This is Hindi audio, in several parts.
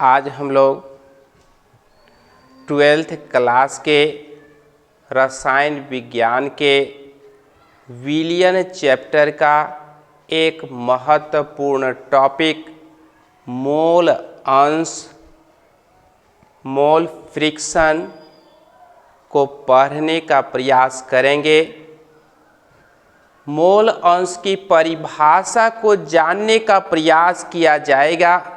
आज हम लोग 12th क्लास के रसायन विज्ञान के विलयन चैप्टर का एक महत्वपूर्ण टॉपिक मोल अंश मोल फ्रिक्शन को पढ़ने का प्रयास करेंगे। मोल अंश की परिभाषा को जानने का प्रयास किया जाएगा।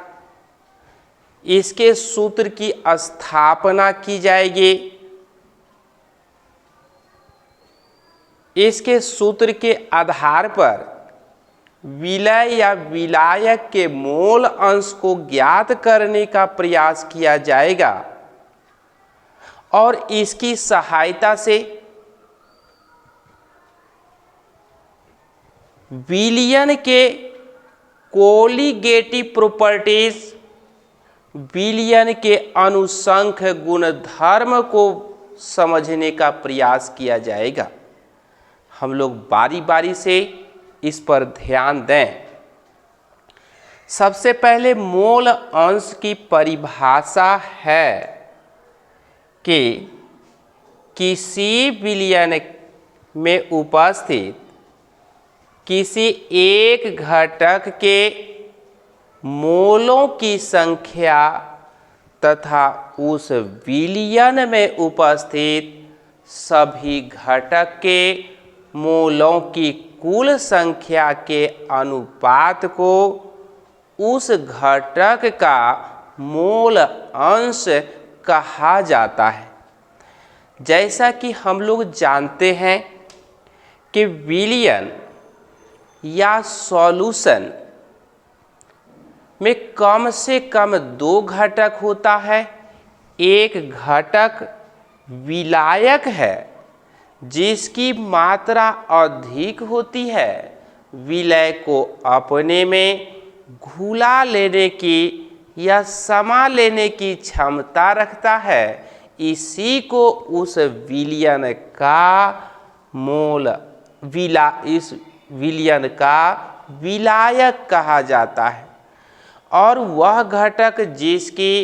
इसके सूत्र की स्थापना की जाएगी। इसके सूत्र के आधार पर विलय या विलायक के मोल अंश को ज्ञात करने का प्रयास किया जाएगा और इसकी सहायता से विलयन के कोलिगेटिव प्रॉपर्टीज, विलयन के अनुसंख्य गुणधर्म को समझने का प्रयास किया जाएगा। हम लोग बारी बारी से इस पर ध्यान दें। सबसे पहले मोल अंश की परिभाषा है कि किसी विलयन में उपस्थित किसी एक घटक के मोलों की संख्या तथा उस विलयन में उपस्थित सभी घटक के मोलों की कुल संख्या के अनुपात को उस घटक का मोल अंश कहा जाता है। जैसा कि हम लोग जानते हैं कि विलयन या सॉल्यूशन में कम से कम दो घटक होता है। एक घटक विलायक है जिसकी मात्रा अधिक होती है, विलय को अपने में घुला लेने की या समा लेने की क्षमता रखता है। इसी को उस विलयन का इस विलयन का विलायक कहा जाता है। और वह घटक जिसकी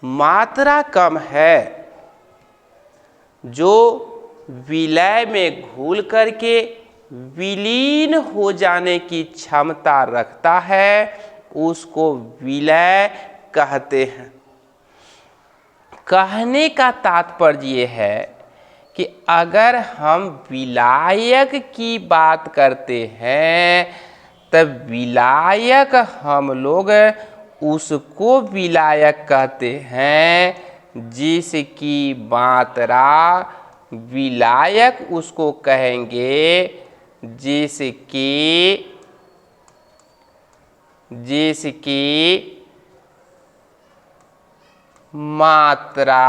मात्रा कम है, जो विलय में घुल करके विलीन हो जाने की क्षमता रखता है, उसको विलय कहते हैं। कहने का तात्पर्य ये है कि अगर हम विलायक की बात करते हैं तब विलायक हम लोग उसको विलायक कहते हैं जिसकी मात्रा विलायक उसको कहेंगे जिसकी मात्रा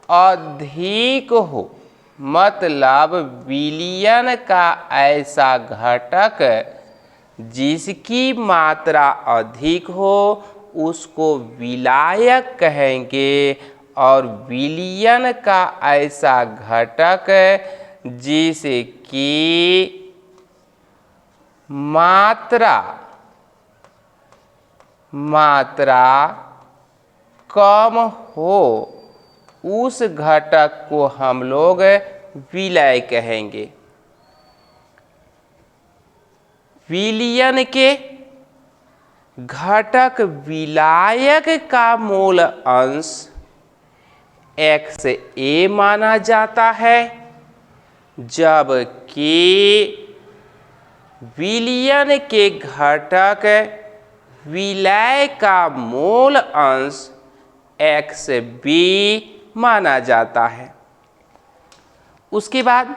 अधिक हो। मतलब विलयन का ऐसा घटक जिसकी मात्रा अधिक हो उसको विलायक कहेंगे, और विलयन का ऐसा घटक जिसकी मात्रा कम हो उस घटक को हम लोग विलय कहेंगे। विलयन के घटक विलायक का मोल अंश XA माना जाता है, जबकि विलयन के घटक विलय का मोल अंश XB माना जाता है। उसके बाद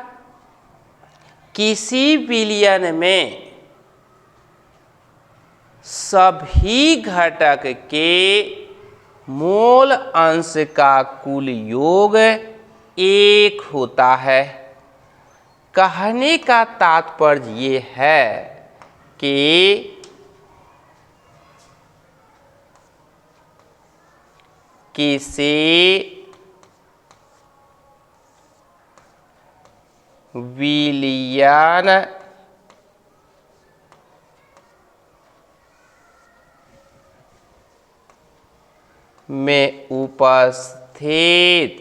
किसी विलयन में सभी घटक के मोल अंश का कुल योग 1 होता है। कहने का तात्पर्य ये है कि किसी विलयन में उपस्थित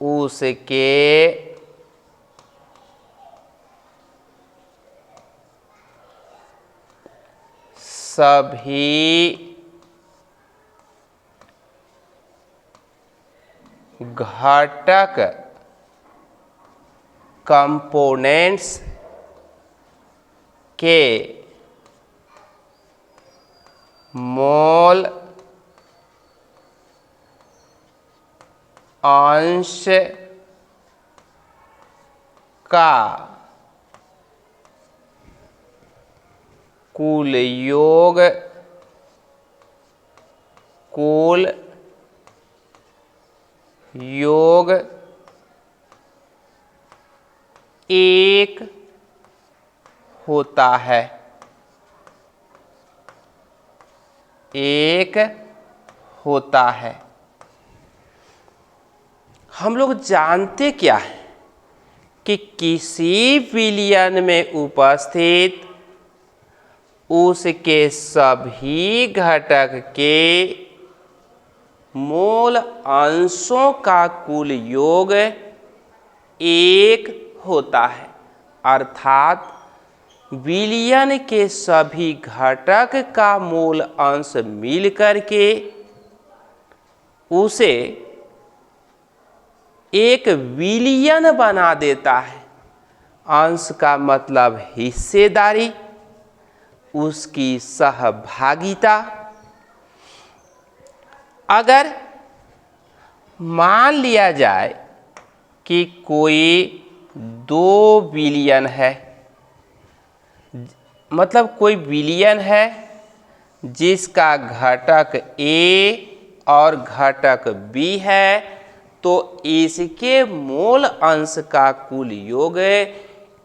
उसके सभी घटक कंपोनेंट्स के मोल अंश का कुल योग एक होता है। हम लोग जानते क्या है कि किसी विलयन में उपस्थित उसके सभी घटक के मोल अंशों का कुल योग एक होता है। अर्थात विलयन के सभी घटक का मोल अंश मिलकर के उसे एक विलयन बना देता है। अंश का मतलब हिस्सेदारी, उसकी सहभागिता। अगर मान लिया जाए कि कोई दो विलयन है, मतलब कोई विलयन है जिसका घटक A और घटक B है, तो इसके मोल अंश का कुल योग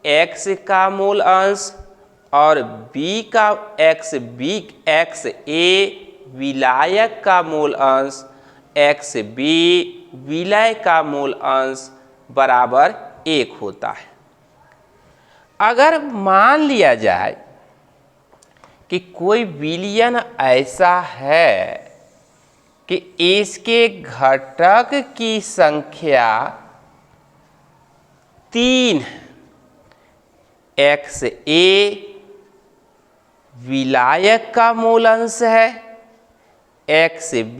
x का मोल अंश और b का x a विलायक का मोल अंश x b विलय का मोल अंश बराबर 1 होता है। अगर मान लिया जाए कि कोई विलयन ऐसा है कि इसके घटक की संख्या 3 x a विलायक का मूल अंश है, x b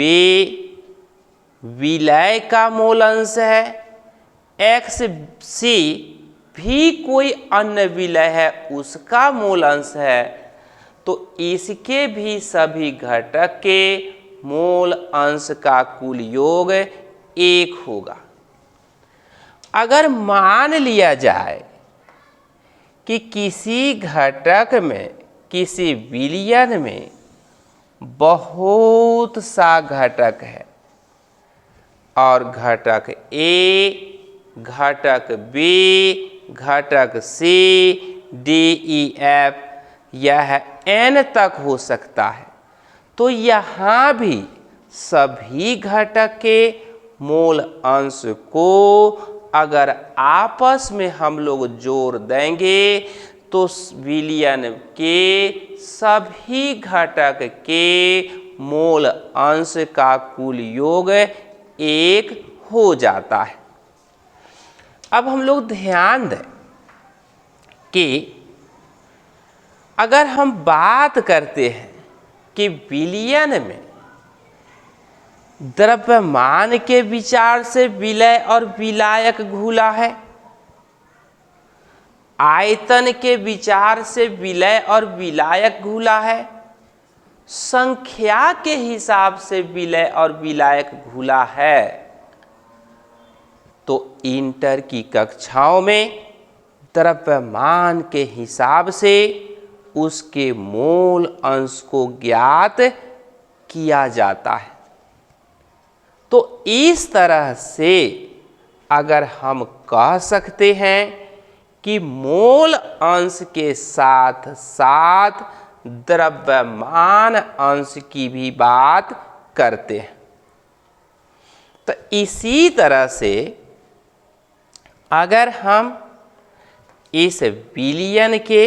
विलय का मूल अंश है, x c भी कोई अन्य विलय है उसका मूल अंश है, तो इसके भी सभी घटक के मूल अंश का कुल योग 1 होगा। अगर मान लिया जाए कि किसी घटक में, किसी विलयन में बहुत सा घटक है और घटक A, घटक B, घटक C, D, E, F यह n तक हो सकता है, तो यहाँ भी सभी घटक के मूल अंश को अगर आपस में हम लोग जोड़ देंगे तो विलयन के सभी घटक के मूल अंश का कुल योग 1 हो जाता है। अब हम लोग ध्यान दें कि अगर हम बात करते हैं कि विलयन में द्रव्यमान के विचार से विलय और विलायक घुला है, आयतन के विचार से विलय और विलायक घुला है, संख्या के हिसाब से विलय और विलायक घुला है, तो इंटर की कक्षाओं में द्रव्यमान के हिसाब से उसके मूल अंश को ज्ञात किया जाता है। तो इस तरह से अगर हम कह सकते हैं कि मूल अंश के साथ साथ द्रव्यमान अंश की भी बात करते हैं, तो इसी तरह से अगर हम इस विलयन के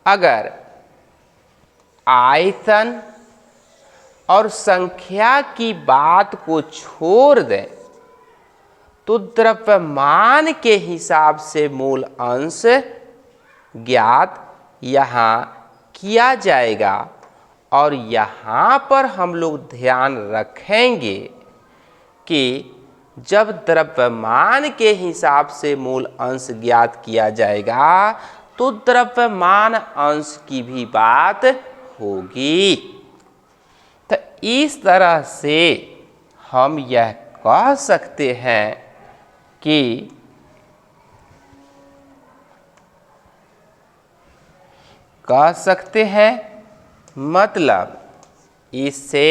अगर आयतन और संख्या की बात को छोड़ दें तो द्रव्यमान के हिसाब से मूल अंश ज्ञात यहाँ किया जाएगा। और यहाँ पर हम लोग ध्यान रखेंगे कि जब द्रव्यमान के हिसाब से मूल अंश ज्ञात किया जाएगा तो द्रव्यमान अंश की भी बात होगी। तो इस तरह से हम यह कह सकते हैं कि मतलब इससे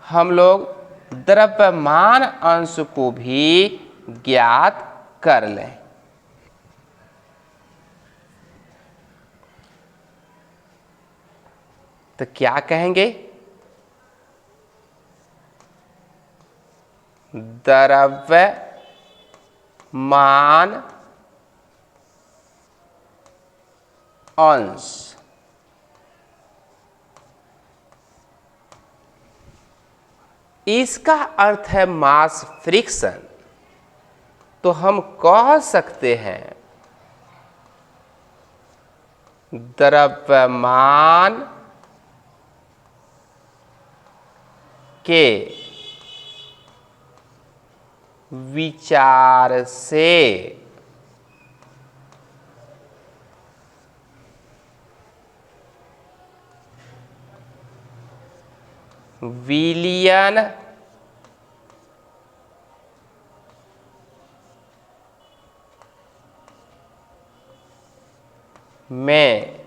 हम लोग द्रव्यमान अंश को भी ज्ञात कर लें। तो क्या कहेंगे? द्रव्यमान अंश इसका अर्थ है मास फ्रिक्शन। तो हम कह सकते हैं द्रव्यमान के विचार से विलयन में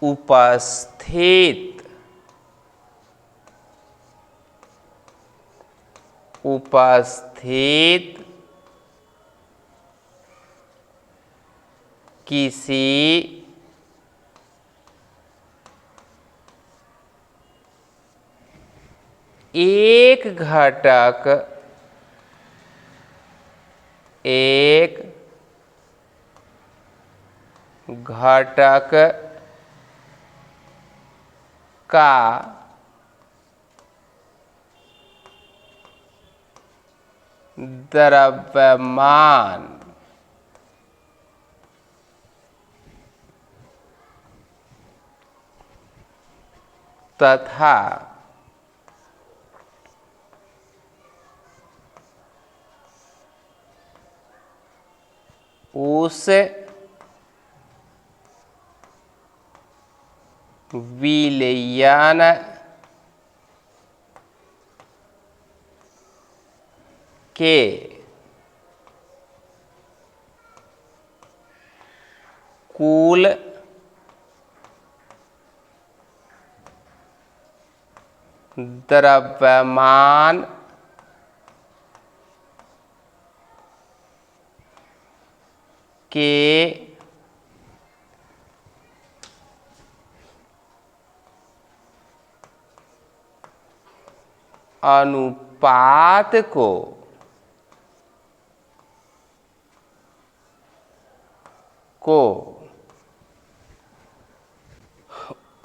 उपस्थित किसी एक घटक का द्रव्यमान तथा उस विलयन के कुल द्रव्यमान के अनुपात को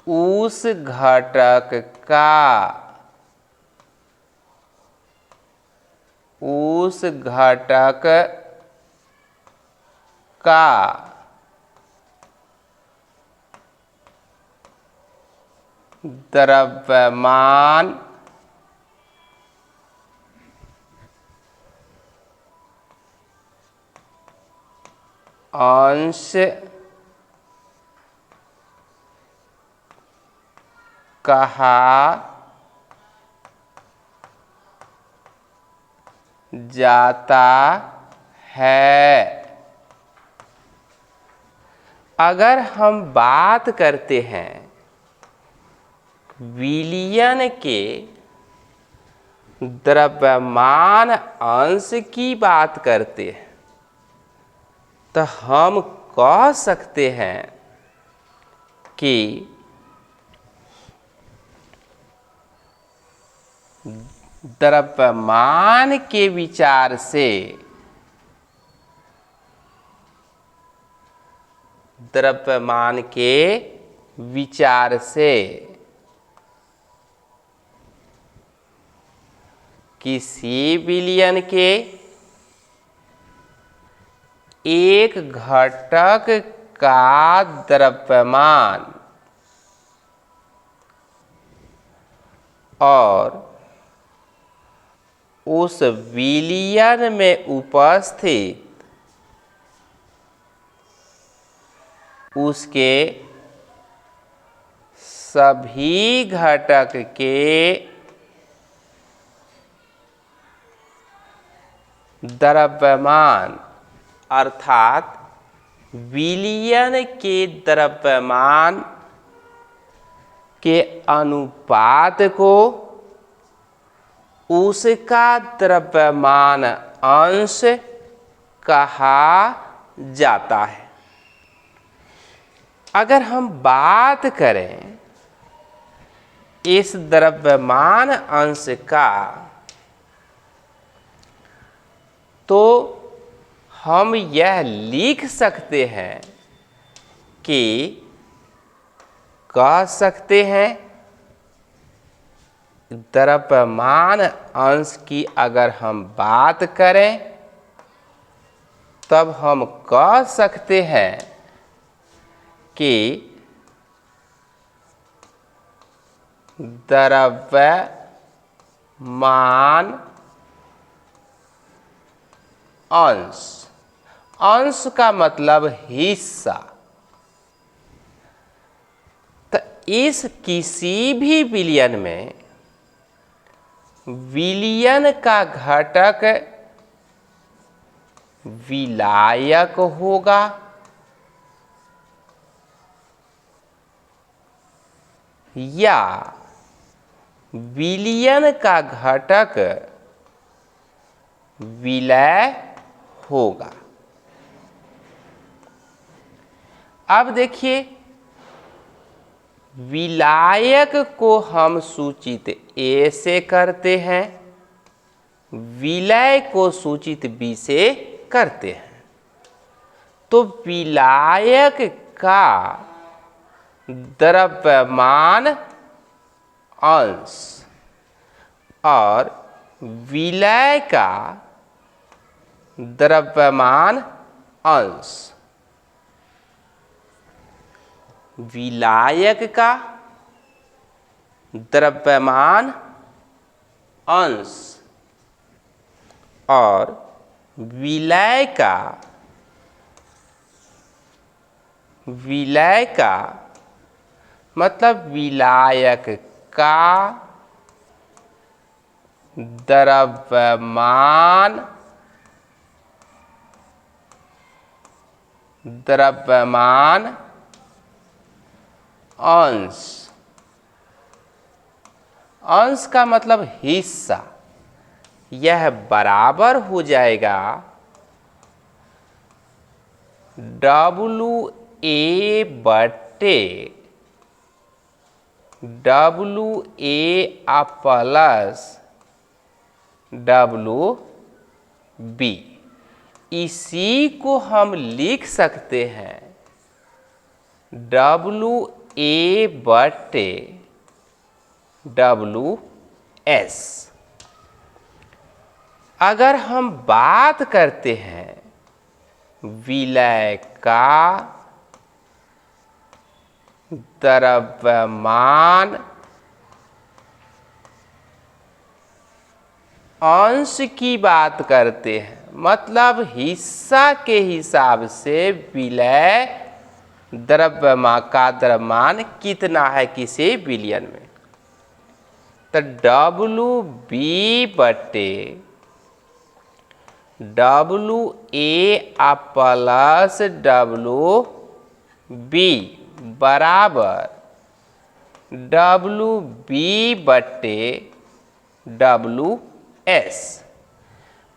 उस घटक का द्रव्यमान अंश कहा जाता है। अगर हम बात करते हैं विलयन के द्रव्यमान अंश की बात करते हैं तो हम कह सकते हैं कि द्रव्यमान के विचार से द्रव्यमान के विचार से किसी विलयन के एक घटक का द्रव्यमान और उस विलयन में उपस्थित उसके सभी घटक के द्रव्यमान अर्थात विलयन के द्रव्यमान के अनुपात को उसका द्रव्यमान अंश कहा जाता है। अगर हम बात करें इस द्रव्यमान अंश का तो हम यह लिख सकते हैं कि कह सकते हैं द्रव्यमान अंश की अगर हम बात करें तब हम कह सकते हैं कि द्रव्यमान अंश, अंश का मतलब हिस्सा। तो इस किसी भी विलयन में विलयन का घटक विलायक होगा या विलयन का घटक विलय होगा। अब देखिए विलायक को हम सूचित ए से करते हैं, विलय को सूचित बी से करते हैं। तो विलायक का द्रव्यमान अंश और विलय का द्रव्यमान अंश, विलायक का द्रव्यमान अंश और विलय का मतलब विलायक का द्रव्यमान अंश, अंश का मतलब हिस्सा, यह बराबर हो जाएगा WA प्लस WB। इसी को हम लिख सकते हैं WA/WS। अगर हम बात करते हैं विलय का द्रव्यमान अंश की बात करते हैं, मतलब हिस्सा के हिसाब से विलय द्रव्यमान का द्रव्यमान कितना है किसी विलयन में, तो WB/WA प्लस WB बराबर WB/WS।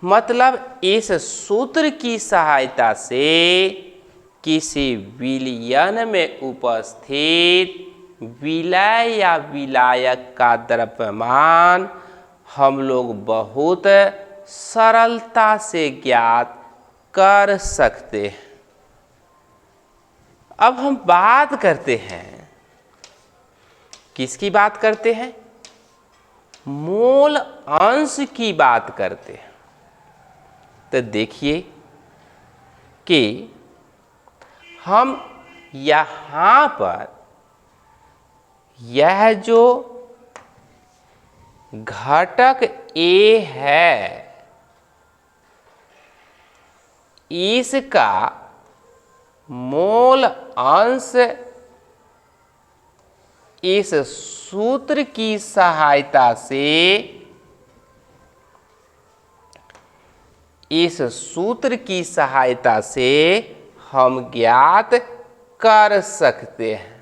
मतलब इस सूत्र की सहायता से किसी विलयन में उपस्थित विलय या विलायक का द्रव्यमान हम लोग बहुत सरलता से ज्ञात कर सकते हैं। अब हम बात करते हैं, किसकी बात करते हैं? मोल अंश की बात करते हैं। तो देखिए कि हम यहाँ पर यह जो घटक A है, इसका मोल अंश इस सूत्र की सहायता से हम ज्ञात कर सकते हैं।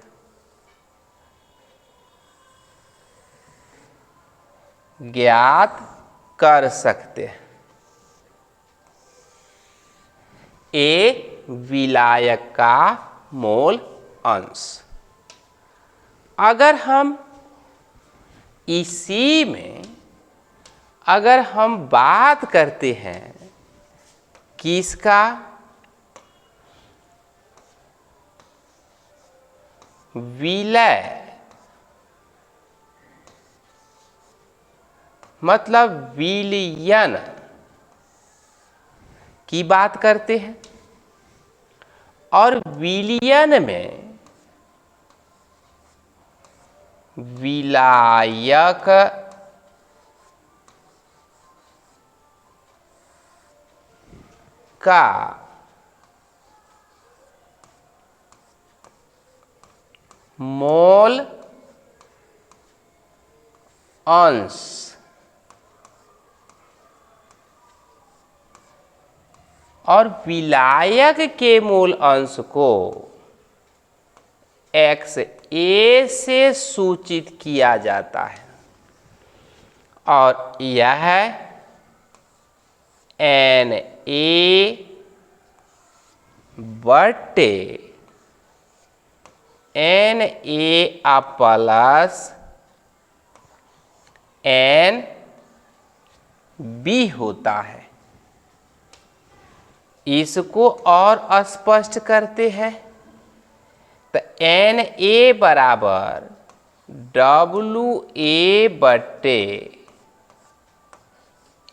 ए विलायक का मोल अंश। अगर हम इसी में बात करते हैं किसका? विलय, मतलब विलयन की बात करते हैं, और विलयन में विलायक का मोल अंश और विलायक के मूल अंश को XA से सूचित किया जाता है, और यह NA बटे NA प्लस NB होता है। इसको और स्पष्ट करते हैं तो NA बराबर WA बटे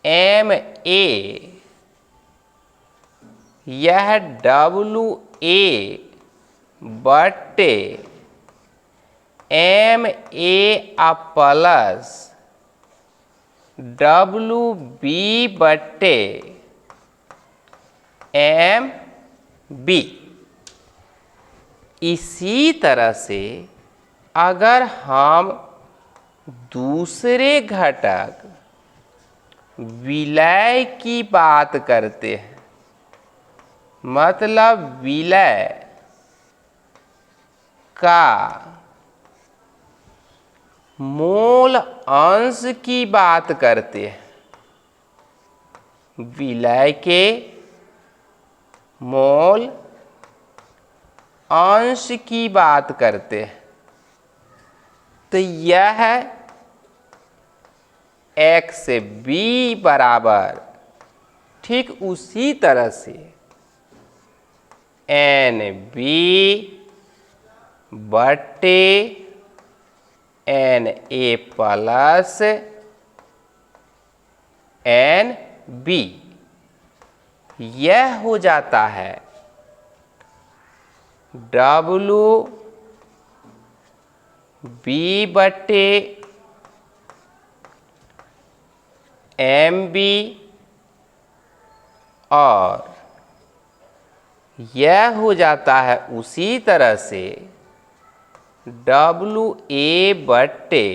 MA, यह WA बटे MA प्लस WB बटे MB। इसी तरह से अगर हम दूसरे घटक विलय की बात करते हैं, मतलब विलय का मोल अंश की बात करते हैं, विलय के मोल अंश की बात करते हैं, तो यह XB बराबर ठीक उसी तरह से NB बटे NA प्लस NB, यह हो जाता है WB बटे MB, और यह हो जाता है उसी तरह से WA बटे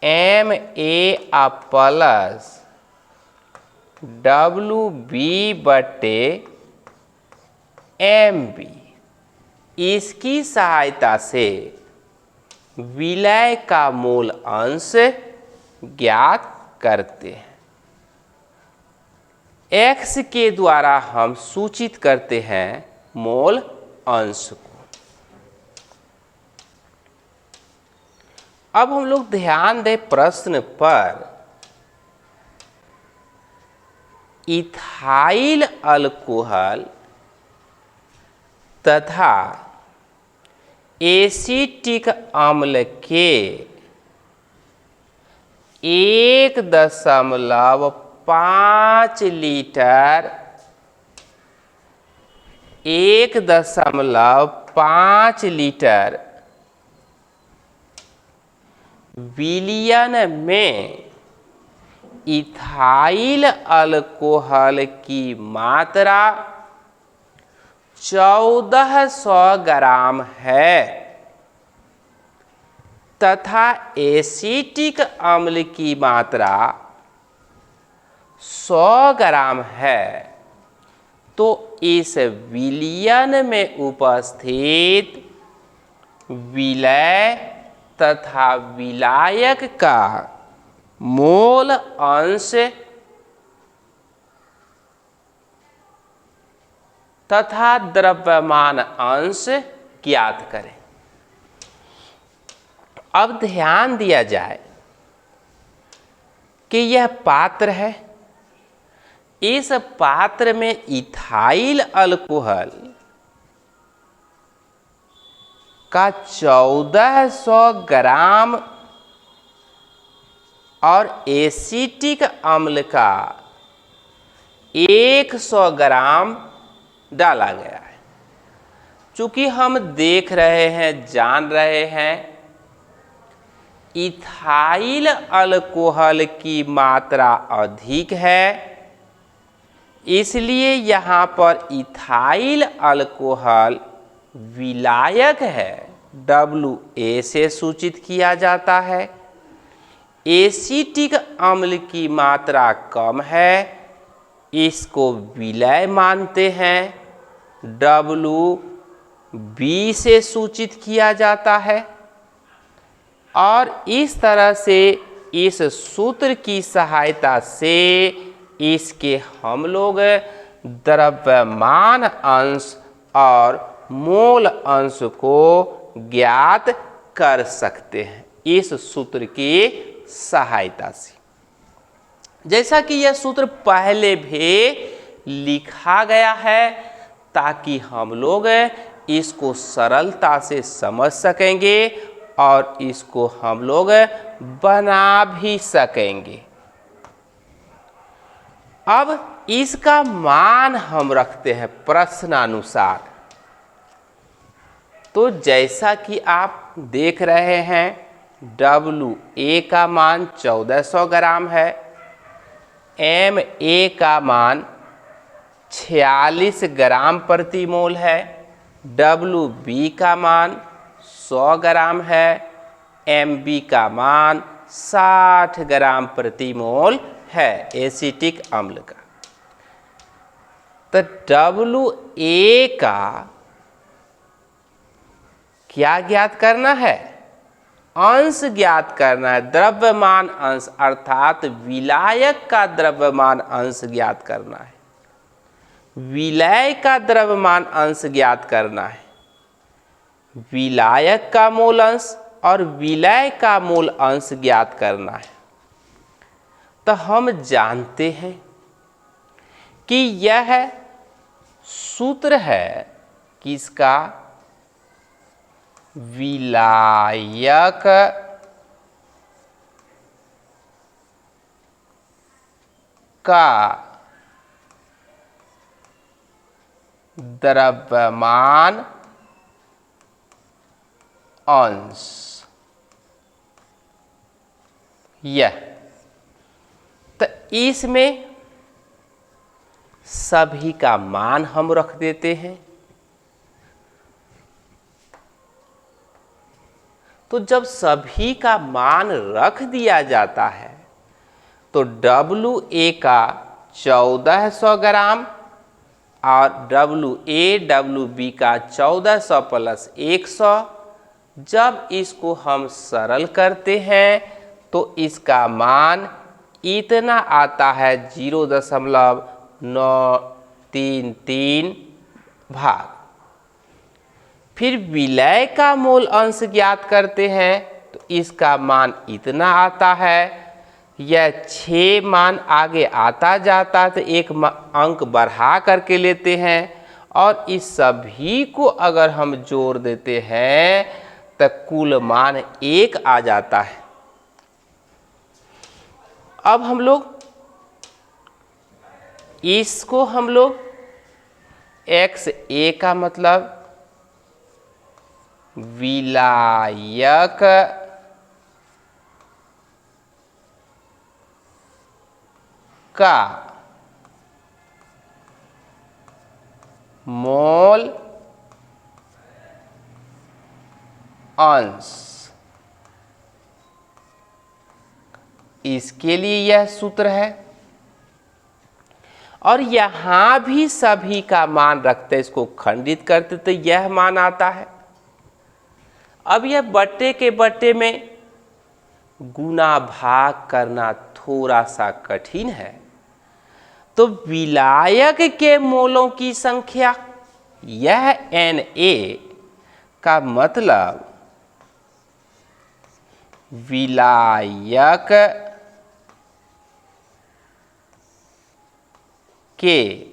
MA प्लस WB बटे MB। इसकी सहायता से विलय का मूल अंश ज्ञात करते हैं। X के द्वारा हम सूचित करते हैं मोल अंश को। अब हम लोग ध्यान दें प्रश्न पर। इथाइल अल्कोहल तथा एसीटिक अम्ल के 1.5 लीटर 1.5 लीटर विलयन में इथाइल अल्कोहल की मात्रा 1400 ग्राम है तथा एसीटिक अम्ल की मात्रा 100 ग्राम है, तो इस विलयन में उपस्थित विलय तथा विलायक का मोल अंश तथा द्रव्यमान अंश ज्ञात करें। अब ध्यान दिया जाए कि यह पात्र है, इस पात्र में इथाइल अल्कोहल का 1400 ग्राम और एसीटिक अम्ल का 100 ग्राम डाला गया है। चूंकि हम देख रहे हैं, जान रहे हैं, इथाइल अल्कोहल की मात्रा अधिक है, इसलिए यहाँ पर इथाइल अल्कोहल विलायक है, WA से सूचित किया जाता है। एसीटिक अम्ल की मात्रा कम है, इसको विलय मानते हैं, WB से सूचित किया जाता है। और इस तरह से इस सूत्र की सहायता से इसके हम लोग द्रव्यमान अंश और मोल अंश को ज्ञात कर सकते हैं इस सूत्र की सहायता से। जैसा कि यह सूत्र पहले भी लिखा गया है, ताकि हम लोग इसको सरलता से समझ सकेंगे और इसको हम लोग बना भी सकेंगे। अब इसका मान हम रखते हैं प्रश्नानुसार। तो जैसा कि आप देख रहे हैं, WA का मान 1400 ग्राम है, MA का मान 46 ग्राम प्रति मोल है, WB का मान 100 ग्राम है, MB का मान 60 ग्राम प्रति मोल है एसीटिक अम्ल का। तो WA का क्या ज्ञात करना है? अंश ज्ञात करना है, द्रव्यमान अंश, अर्थात विलायक का द्रव्यमान अंश ज्ञात करना है, विलय का द्रव्यमान अंश ज्ञात करना है, विलायक का मोल अंश और विलय का मोल अंश ज्ञात करना है। तो हम जानते हैं कि यह सूत्र है किसका? विलायक का द्रव्यमान अंश। यह तो इसमें सभी का मान हम रख देते हैं। तो जब सभी का मान रख दिया जाता है तो WA का 1400 ग्राम और WB का 1400 प्लस 100, जब इसको हम सरल करते हैं तो इसका मान इतना आता है 0.933 भाग। फिर विलय का मोल अंश ज्ञात करते हैं तो इसका मान इतना आता है। यह 6 मान आगे आता जाता है तो एक अंक बढ़ा करके लेते हैं और इस सभी को अगर हम जोड़ देते हैं तो कुल मान 1 आ जाता है। अब हम लोग इसको XA का मतलब विलायक का मोल अंश, इसके लिए यह सूत्र है। और यहां भी सभी का मान रखते, इसको खंडित करते तो यह मान आता है। अब यह बट्टे के बट्टे में गुना भाग करना थोड़ा सा कठिन है, तो विलायक के मोलों की संख्या यह Na का मतलब विलायक के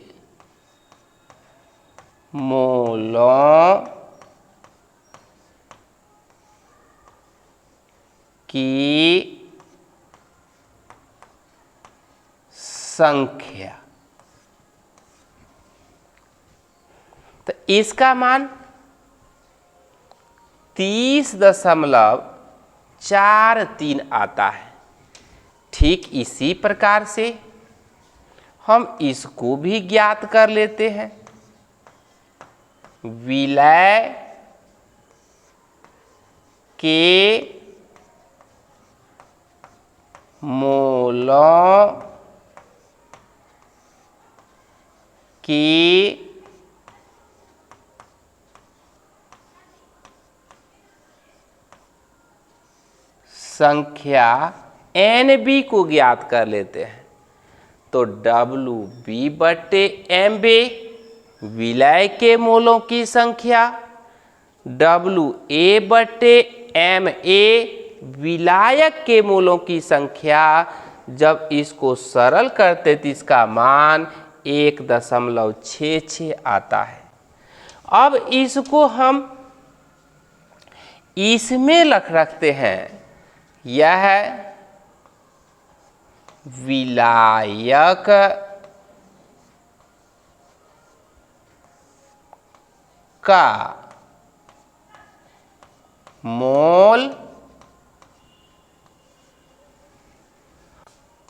मोलों की संख्या। तो इसका मान 30.43 आता है। ठीक इसी प्रकार से हम इसको भी ज्ञात कर लेते हैं। विलय के मोलों की संख्या NB को ज्ञात कर लेते हैं। तो WB बट्टे MB विलय के मोलों की संख्या, WA बट्टे MA विलायक के मोलों की संख्या। जब इसको सरल करते तो इसका मान 1.66 आता है। अब इसको हम इसमें रखते हैं। यह विलायक का मोल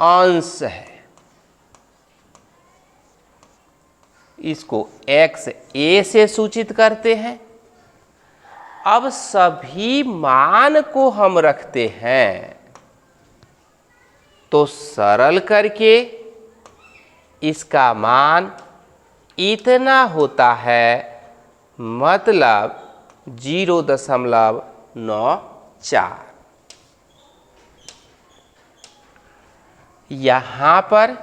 अंश है। इसको XA से सूचित करते हैं। अब सभी मान को हम रखते हैं तो सरल करके इसका मान इतना होता है, मतलब 0.94। यहाँ पर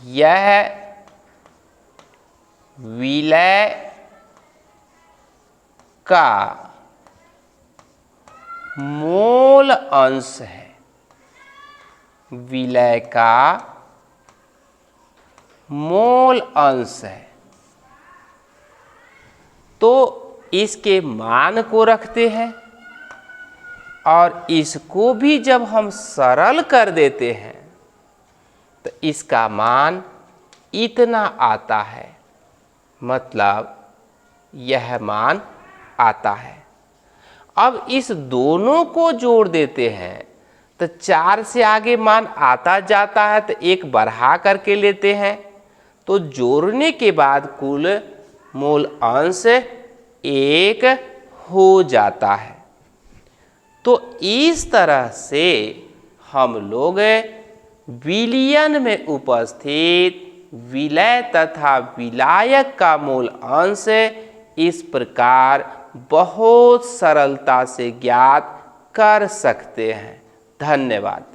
यह विलय का मोल अंश है। विलय का मोल अंश है। तो इसके मान को रखते हैं और इसको भी जब हम सरल कर देते हैं तो इसका मान इतना आता है, मतलब यह मान आता है। अब इस दोनों को जोड़ देते हैं तो 4 से आगे मान आता जाता है तो एक बढ़ा करके लेते हैं, तो जोड़ने के बाद कुल मोल अंश 1 हो जाता है। तो इस तरह से हम लोग विलयन में उपस्थित विलय तथा विलायक का मूल अंश इस प्रकार बहुत सरलता से ज्ञात कर सकते हैं। धन्यवाद।